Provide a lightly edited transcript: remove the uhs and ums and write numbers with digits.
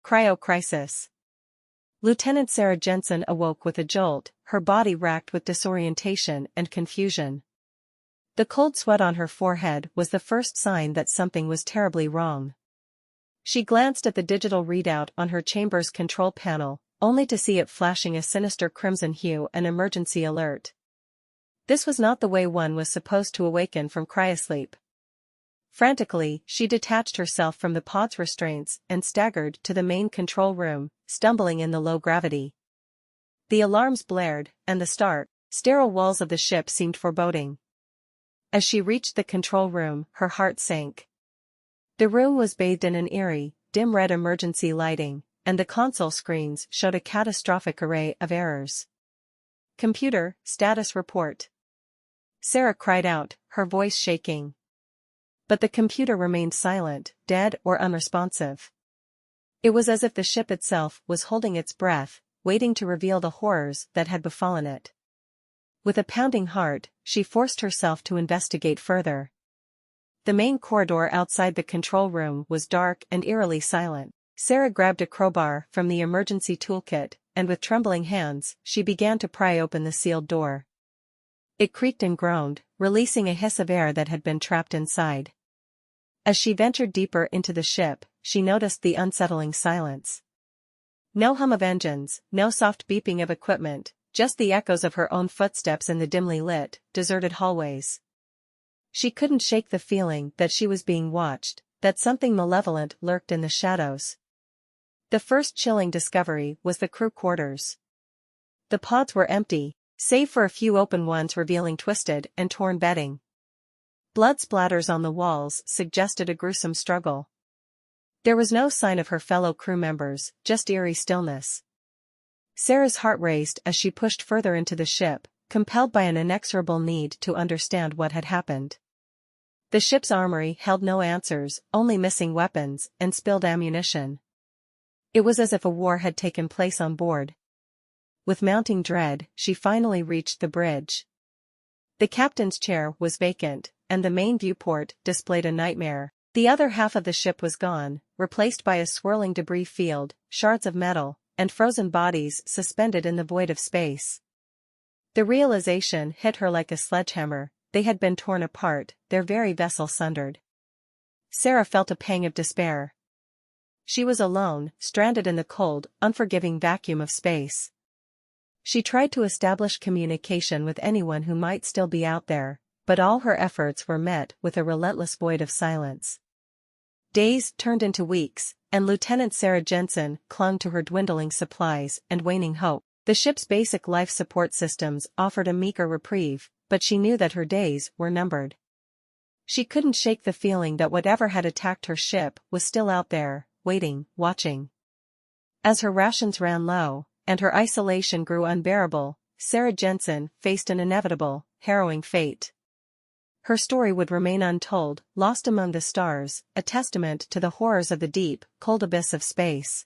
Cryo Crisis. Lieutenant Sarah Jensen awoke with a jolt, her body racked with disorientation and confusion. The cold sweat on her forehead was the first sign that something was terribly wrong. She glanced at the digital readout on her chamber's control panel, only to see it flashing a sinister crimson hue, an emergency alert. This was not the way one was supposed to awaken from cryosleep. Frantically, she detached herself from the pod's restraints and staggered to the main control room, stumbling in the low gravity. The alarms blared, and the stark, sterile walls of the ship seemed foreboding. As she reached the control room, her heart sank. The room was bathed in an eerie, dim red emergency lighting, and the console screens showed a catastrophic array of errors. "Computer, status report." Sarah cried out, her voice shaking. But the computer remained silent, dead or unresponsive. It was as if the ship itself was holding its breath, waiting to reveal the horrors that had befallen it. With a pounding heart, she forced herself to investigate further. The main corridor outside the control room was dark and eerily silent. Sarah grabbed a crowbar from the emergency toolkit, and with trembling hands, she began to pry open the sealed door. It creaked and groaned, releasing a hiss of air that had been trapped inside. As she ventured deeper into the ship, she noticed the unsettling silence. No hum of engines, no soft beeping of equipment, just the echoes of her own footsteps in the dimly lit, deserted hallways. She couldn't shake the feeling that she was being watched, that something malevolent lurked in the shadows. The first chilling discovery was the crew quarters. The pods were empty, save for a few open ones revealing twisted and torn bedding. Blood splatters on the walls suggested a gruesome struggle. There was no sign of her fellow crew members, just eerie stillness. Sarah's heart raced as she pushed further into the ship, compelled by an inexorable need to understand what had happened. The ship's armory held no answers, only missing weapons and spilled ammunition. It was as if a war had taken place on board. With mounting dread, she finally reached the bridge. The captain's chair was vacant, and the main viewport displayed a nightmare. The other half of the ship was gone, replaced by a swirling debris field, shards of metal, and frozen bodies suspended in the void of space. The realization hit her like a sledgehammer. They had been torn apart, their very vessel sundered. Sarah felt a pang of despair. She was alone, stranded in the cold, unforgiving vacuum of space. She tried to establish communication with anyone who might still be out there, but all her efforts were met with a relentless void of silence. Days turned into weeks, and Lieutenant Sarah Jensen clung to her dwindling supplies and waning hope. The ship's basic life support systems offered a meager reprieve, but she knew that her days were numbered. She couldn't shake the feeling that whatever had attacked her ship was still out there, waiting, watching. As her rations ran low, and her isolation grew unbearable, Sarah Jensen faced an inevitable, harrowing fate. Her story would remain untold, lost among the stars, a testament to the horrors of the deep, cold abyss of space.